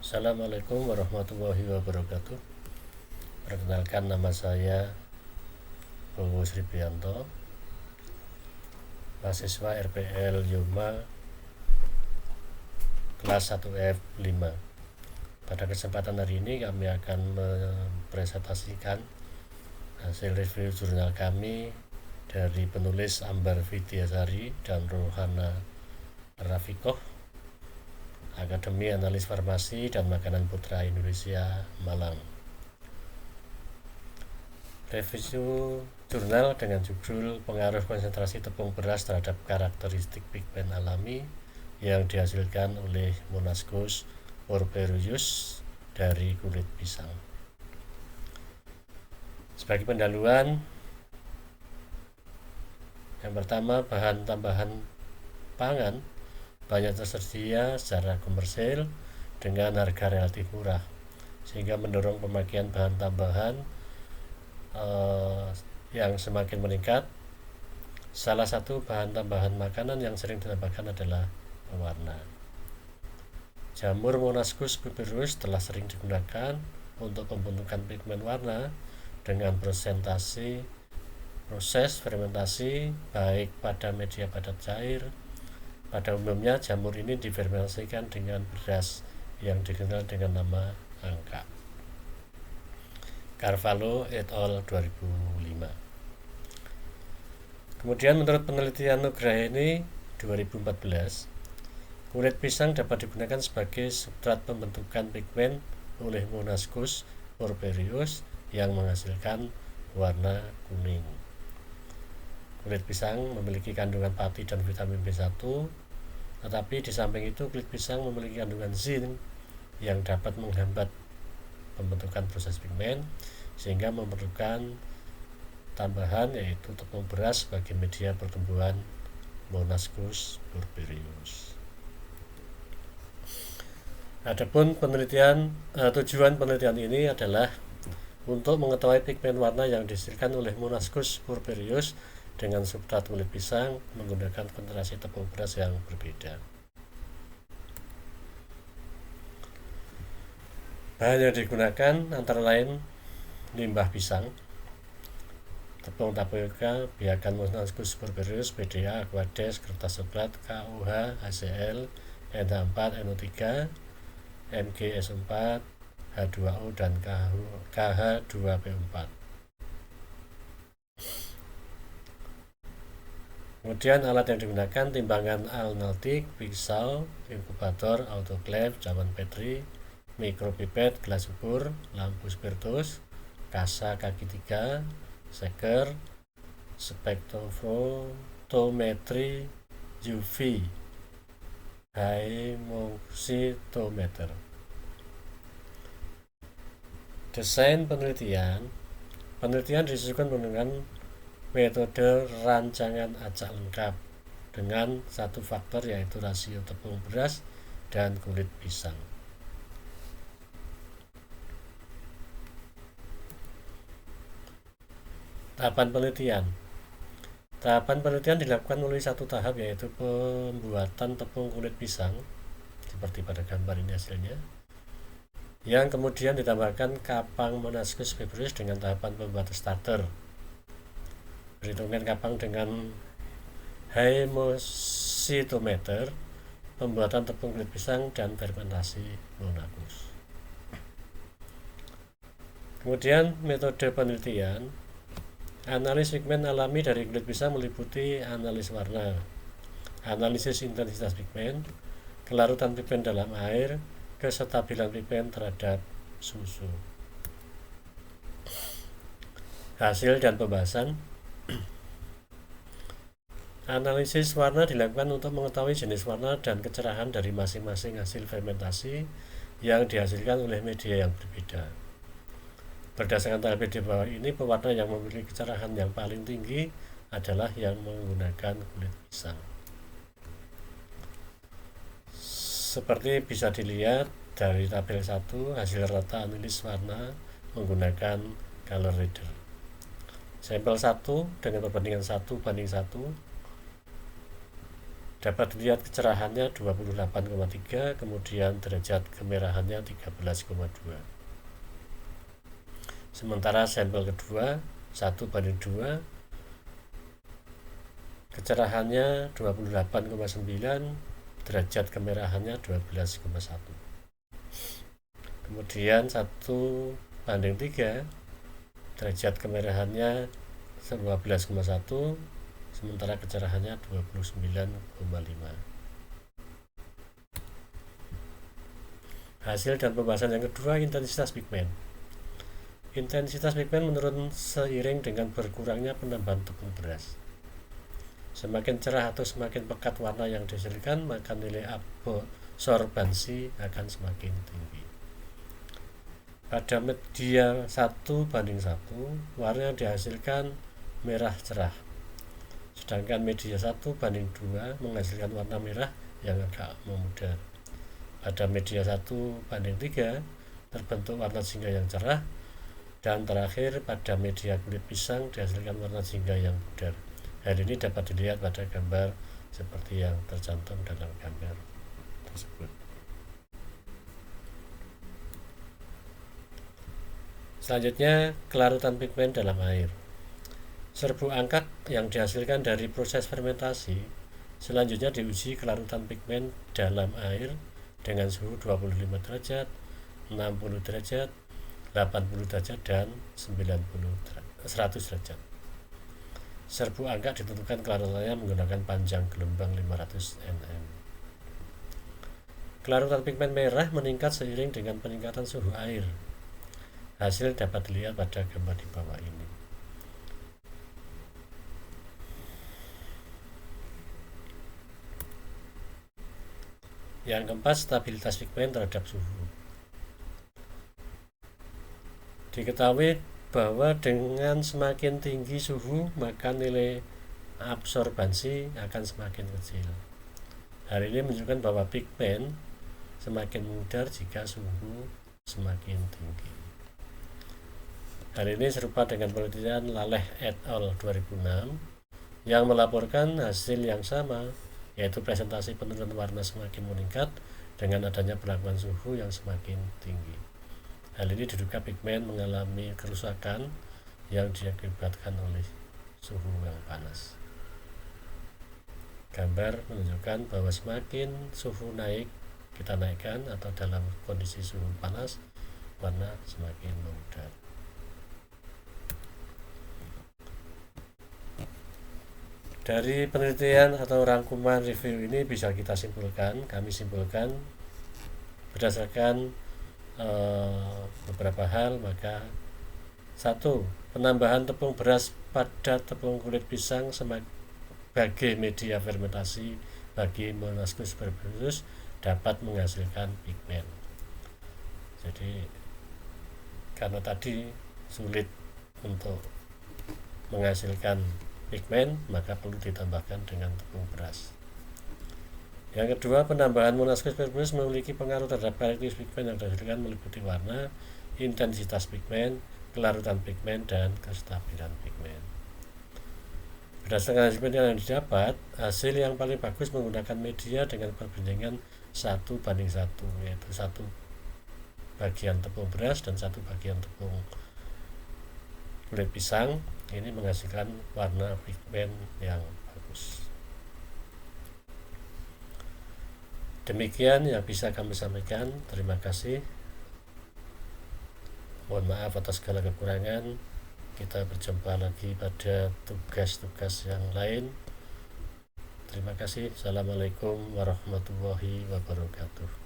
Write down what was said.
Assalamualaikum warahmatullahi wabarakatuh. Perkenalkan, nama saya Bowo Sribianto, mahasiswa RPL Yoma kelas 1F5. Pada kesempatan hari ini kami akan mempresentasikan hasil review jurnal kami dari penulis Ambar Vidyasari dan Rohana Rafikoh, Akademi Analis Farmasi dan Makanan Putra Indonesia, Malang. Review jurnal dengan judul Pengaruh Konsentrasi Tepung Beras Terhadap Karakteristik Pigmen Alami yang dihasilkan oleh Monascus porphyrius dari kulit pisang. Sebagai pendahuluan, yang pertama, bahan tambahan pangan banyak tersedia secara komersil dengan harga relatif murah, sehingga mendorong pemakaian bahan tambahan yang semakin meningkat. Salah satu bahan tambahan makanan yang sering ditambahkan adalah pewarna. Jamur Monascus porphyrius telah sering digunakan untuk pembentukan pigmen warna dengan proses fermentasi baik pada media padat cair. Pada umumnya jamur ini difermentasikan dengan beras yang dikenal dengan nama angka. Carvalho et al. 2005. Kemudian menurut penelitian Nugraini 2014, kulit pisang dapat digunakan sebagai substrat pembentukan pigmen oleh Monascus porphyrius yang menghasilkan warna kuning. Kulit pisang memiliki kandungan pati dan vitamin B1, tetapi di samping itu kulit pisang memiliki kandungan zinc yang dapat menghambat pembentukan proses pigmen, sehingga memerlukan tambahan yaitu tepung beras sebagai media pertumbuhan Monascus porphyrius. Adapun tujuan penelitian ini adalah untuk mengetahui pigmen warna yang dihasilkan oleh Monascus porphyrius dengan substrat kulit pisang menggunakan konsentrasi tepung beras yang berbeda. Bahan yang digunakan antara lain limbah pisang, tepung tapioka, biakan Monascus porphyrius, BDA, Aquades, kertas coklat, KUH, HCl, NH4, NO3, MgSO4, H2O, dan KH2PO4. Kemudian alat yang digunakan timbangan analytik, pisau, inkubator, autoclave, cawan petri, mikropipet, gelas ukur, lampu spiritus, kasa kaki 3, shaker, spektrofotometri UV, hymoxitometer. Desain penelitian disusun menggunakan metode rancangan acak lengkap dengan satu faktor, yaitu rasio tepung beras dan kulit pisang. Tahapan penelitian dilakukan melalui satu tahap, yaitu pembuatan tepung kulit pisang seperti pada gambar ini hasilnya, yang kemudian ditambahkan kapang Monascus porphyrius dengan tahapan pembuatan starter, perhitungan kapang dengan hymoxitometer, pembuatan tepung kulit pisang, dan fermentasi Monascus. Kemudian metode penelitian. Analis pigmen alami dari kulit pisang meliputi analis warna, analisis intensitas pigmen, kelarutan pigmen dalam air, kestabilan pigmen terhadap susu. Hasil dan pembahasan. Analisis warna dilakukan untuk mengetahui jenis warna dan kecerahan dari masing-masing hasil fermentasi yang dihasilkan oleh media yang berbeda. Berdasarkan tabel di bawah ini, pewarna yang memiliki kecerahan yang paling tinggi adalah yang menggunakan kulit pisang. Seperti bisa dilihat dari tabel 1, hasil rata analis warna menggunakan color reader. Sampel 1 dengan perbandingan 1:1 Dapat dilihat kecerahannya 28,3, kemudian derajat kemerahannya 13,2. Sementara sampel kedua 1:2, kecerahannya 28,9, derajat kemerahannya 12,1. Kemudian 1:3, derajat kemerahannya 12,1, sementara kecerahannya 29,5. Hasil dan pembahasan yang kedua, intensitas pigmen. Intensitas pigmen menurun seiring dengan berkurangnya penambahan tepung beras. Semakin cerah atau semakin pekat warna yang dihasilkan, maka nilai absorbansi akan semakin tinggi. Pada media 1:1, warna yang dihasilkan merah cerah. Sedangkan media 1:2 menghasilkan warna merah yang agak memudar. Pada media 1:3 terbentuk warna jingga yang cerah, dan terakhir pada media kulit pisang dihasilkan warna jingga yang pudar. Hal ini dapat dilihat pada gambar seperti yang tercantum dalam gambar tersebut. Selanjutnya, kelarutan pigmen dalam air. Serbuk angkat yang dihasilkan dari proses fermentasi selanjutnya diuji kelarutan pigmen dalam air dengan suhu 25 derajat, 60 derajat, 80 derajat, dan 100 derajat. Serbuk angkat ditentukan kelarutannya menggunakan panjang gelombang 500 nm. Kelarutan pigmen merah meningkat seiring dengan peningkatan suhu air. Hasil dapat dilihat pada gambar di bawah ini. Yang keempat, stabilitas pigmen terhadap suhu. Diketahui bahwa dengan semakin tinggi suhu, maka nilai absorbansi akan semakin kecil. Hal ini menunjukkan bahwa pigmen semakin mudar jika suhu semakin tinggi. Hal ini serupa dengan penelitian Laleh et al. 2006 yang melaporkan hasil yang sama, yaitu presentasi penurunan warna semakin meningkat dengan adanya perlakuan suhu yang semakin tinggi. Hal ini diduga pigmen mengalami kerusakan yang diakibatkan oleh suhu yang panas. Gambar menunjukkan bahwa semakin suhu naik, kita naikkan atau dalam kondisi suhu panas, warna semakin memudar. Dari penelitian atau rangkuman review ini bisa kami simpulkan berdasarkan beberapa hal. Maka 1. Penambahan tepung beras pada tepung kulit pisang sebagai media fermentasi bagi Monascus barbarus dapat menghasilkan pigmen. Jadi karena tadi sulit untuk menghasilkan pigmen, maka perlu ditambahkan dengan tepung beras. Yang kedua, penambahan Monascus barbarus memiliki pengaruh terhadap karakteristik pigmen yang dihasilkan meliputi warna, intensitas pigmen, kelarutan pigmen, dan kestabilan pigmen. Berdasarkan hasil penelitian yang didapat, hasil yang paling bagus menggunakan media dengan perbandingan 1:1, yaitu 1 bagian tepung beras dan 1 bagian tepung kulit pisang. Ini menghasilkan warna pigmen yang bagus. Demikian yang bisa kami sampaikan. Terima kasih. Mohon maaf atas segala kekurangan. Kita berjumpa lagi pada tugas-tugas yang lain. Terima kasih. Assalamualaikum warahmatullahi wabarakatuh.